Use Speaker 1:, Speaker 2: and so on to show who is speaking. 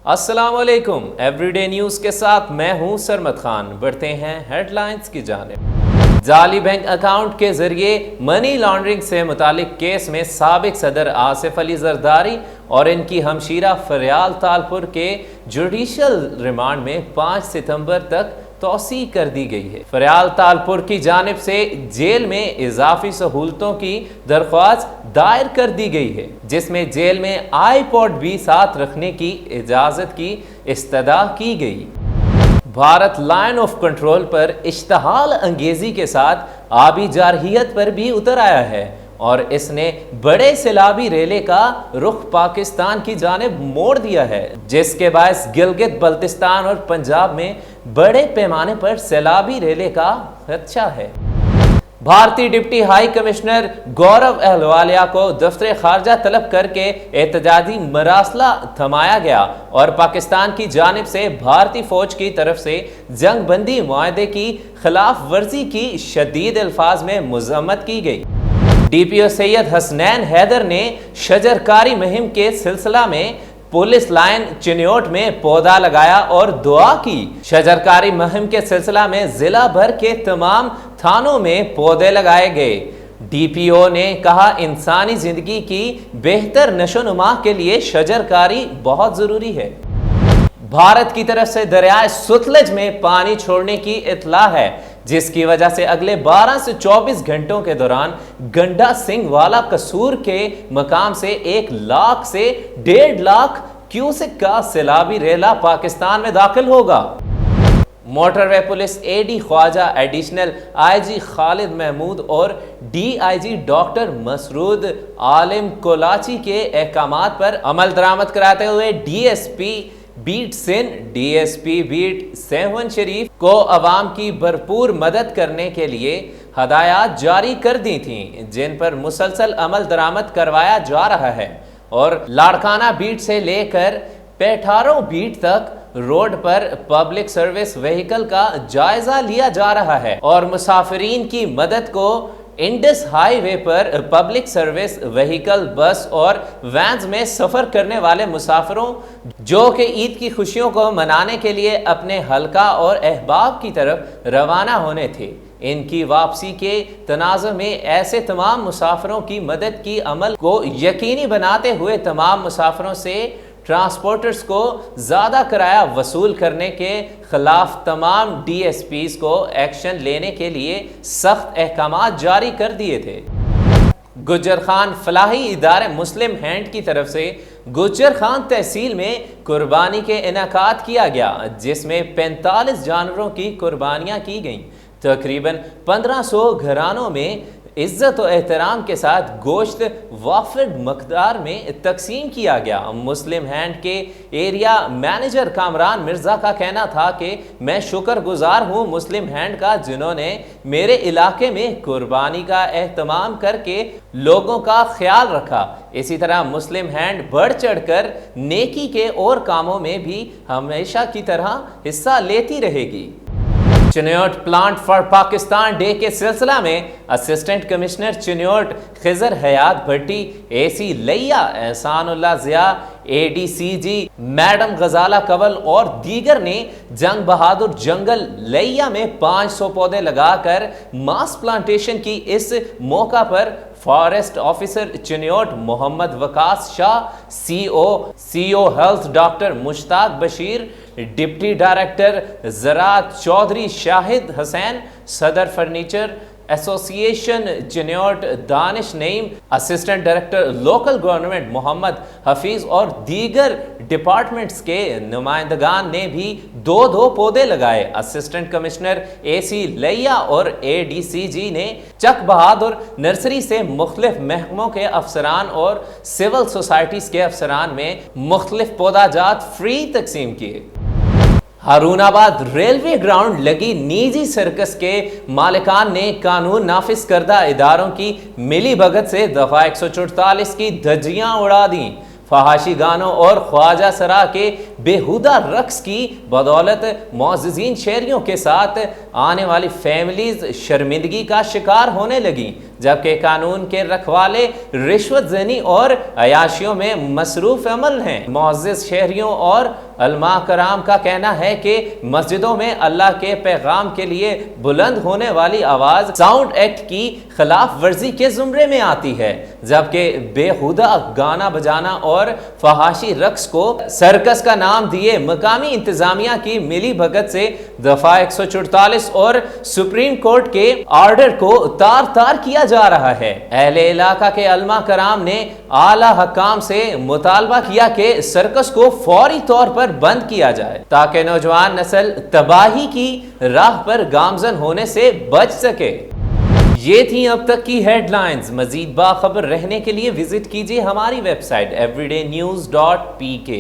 Speaker 1: السلام علیکم، every day news کے ساتھ میں ہوں سرمد خان۔ بڑھتے ہیں ہیڈ لائنز کی جانب۔ جعلی بینک اکاؤنٹ کے ذریعے منی لانڈرنگ سے متعلق کیس میں سابق صدر آصف علی زرداری اور ان کی ہمشیرہ فریال تالپور کے جوڈیشل ریمانڈ میں 5 ستمبر تک توسیع کر دی گئی ہے۔ فریال تالپور کی جانب سے جیل میں اضافی سہولتوں کی درخواست دائر کر دی گئی ہے، جس میں جیل میں آئی پوڈ بھی ساتھ رکھنے کی اجازت کی استدعا کی گئی۔ بھارت لائن آف کنٹرول پر اشتعال انگیزی کے ساتھ آبی جارحیت پر بھی اتر آیا ہے اور اس نے بڑے سیلابی ریلے کا رخ پاکستان کی جانب موڑ دیا ہے، جس کے باعث گلگت بلتستان اور پنجاب میں بڑے پیمانے پر سیلابی ریلے کا خدشہ ہے۔ بھارتی ڈپٹی ہائی کمشنر گورو اہلوالیا کو دفتر خارجہ طلب کر کے احتجاجی مراسلہ تھمایا گیا اور پاکستان کی جانب سے بھارتی فوج کی طرف سے جنگ بندی معاہدے کی خلاف ورزی کی شدید الفاظ میں مذمت کی گئی۔ ڈی پی او سید حسنین حیدر نے شجرکاری مہم کے سلسلہ میں پولیس لائن چنیوٹ میں پودا لگایا اور دعا کی۔ شجرکاری مہم کے سلسلہ میں ضلع بھر کے تمام تھانوں میں پودے لگائے گئے۔ ڈی پی او نے کہا، انسانی زندگی کی بہتر نشو و نما کے لیے شجرکاری بہت ضروری ہے۔ بھارت کی طرف سے دریائے ستلج میں پانی چھوڑنے کی اطلاع ہے، جس کی وجہ سے اگلے 12 سے 24 گھنٹوں کے دوران گنڈا سنگھ والا قصور کے مقام سے 1 لاکھ سے 1.5 لاکھ کیوسک کا سیلابی ریلا پاکستان میں داخل ہوگا۔ Motorway police A D Khawaja, additional I G Khalid Mahmood اور ڈی آئی جی ڈاکٹر مسرود عالم کولاچی کے احکامات پر عمل درآمد کراتے ہوئے D S P beat Sindh, D S P beat Sehwan Sharif کو عوام کی بھرپور مدد کرنے کے لیے ہدایات جاری کر دی تھیں، جن پر مسلسل عمل درآمد کروایا جا رہا ہے اور لاڑکانہ بیٹ سے لے کر پیٹھارو بیٹ تک روڈ پر پبلک سروس وہیکل کا جائزہ لیا جا رہا ہے اور مسافرین کی مدد کو انڈس ہائی وے پر پبلک سروس وہیکل، بس اور وینز میں سفر کرنے والے مسافروں جو کہ عید کی خوشیوں کو منانے کے لیے اپنے حلقہ اور احباب کی طرف روانہ ہونے تھے، ان کی واپسی کے تناظر میں ایسے تمام مسافروں کی مدد کی عمل کو یقینی بناتے ہوئے تمام مسافروں سے ٹرانسپورٹرز کو زیادہ کرایہ وصول کرنے کے خلاف تمام ڈی ایس پیز کو ایکشن لینے کے لیے سخت احکامات جاری کر دیے تھے۔ گجر خان فلاحی ادارے مسلم ہینڈ کی طرف سے گجر خان تحصیل میں قربانی کے انعقاد کیا گیا، جس میں 45 جانوروں کی قربانیاں کی گئیں۔ تقریباً 1500 گھرانوں میں عزت و احترام کے ساتھ گوشت وافر مقدار میں تقسیم کیا گیا۔ مسلم ہینڈ کے ایریا مینیجر کامران مرزا کا کہنا تھا کہ میں شکر گزار ہوں مسلم ہینڈ کا، جنہوں نے میرے علاقے میں قربانی کا اہتمام کر کے لوگوں کا خیال رکھا۔ اسی طرح مسلم ہینڈ بڑھ چڑھ کر نیکی کے اور کاموں میں بھی ہمیشہ کی طرح حصہ لیتی رہے گی۔ Chiniot plant for Pakistan day کے سلسلہ میں اسسٹنٹ کمشنر چنیوٹ خضر حیات بھٹی، اے سی لیا احسان اللہ ضیاء، اے ڈی سی جی میڈم غزالہ کنول اور دیگر نے جنگ بہادر جنگل لیا میں 500 پودے لگا کر ماس پلانٹیشن کی۔ اس موقع پر فارسٹ آفیسر چنیوٹ محمد وقاص شاہ، سی او ہیلتھ ڈاکٹر مشتاق بشیر، ڈپٹی ڈائریکٹر زراعت چودھری شاہد حسین، صدر فرنیچر ایسوسی ایشن چنیوٹ دانش نعیم، اسسٹنٹ ڈائریکٹر لوکل گورنمنٹ محمد حفیظ اور دیگر ڈپارٹمنٹس کے نمائندگان نے بھی 2 پودے لگائے۔ اسسٹنٹ کمشنر اے سی لیا اور اے ڈی سی جی نے چک بہادر نرسری سے مختلف محکموں کے افسران اور سول سوسائٹیز کے افسران میں مختلف پودا جات فری تقسیم کیے۔ ہارون آباد ریلوے گراؤنڈ لگی نیجی سرکس کے مالکان نے قانون نافذ کردہ اداروں کی ملی بھگت سے دفعہ 144 کی دھجیاں اڑا دیں۔ فحاشی گانوں اور خواجہ سرا کے بےہودہ رقص کی بدولت معززین شہریوں کے ساتھ آنے والی فیملیز شرمندگی کا شکار ہونے لگیں۔ جبکہ قانون کے رکھوالے رشوت زنی اور عیاشیوں میں مصروف عمل ہیں۔ معزز شہریوں اور علماء کرام کا کہنا ہے کہ مسجدوں میں اللہ کے پیغام کے لیے بلند ہونے والی آواز ساؤنڈ ایکٹ کی خلاف ورزی کے زمرے میں آتی ہے، جبکہ بےہودہ گانا بجانا اور فحاشی رقص کو سرکس کا نام دیے مقامی انتظامیہ کی ملی بھگت سے دفعہ 144 اور سپریم کورٹ کے آرڈر کو تار تار کیا جا رہا ہے۔ اہل علاقہ کے علماء کرام نے اعلی حکام سے مطالبہ کیا کہ سرکس کو فوری طور پر بند کیا جائے تاکہ نوجوان نسل تباہی کی راہ پر گامزن ہونے سے بچ سکے۔ یہ تھیں اب تک کی ہیڈ لائنز۔ مزید باخبر رہنے کے لیے وزٹ کیجیے ہماری ویب سائٹ everydaynews.pk۔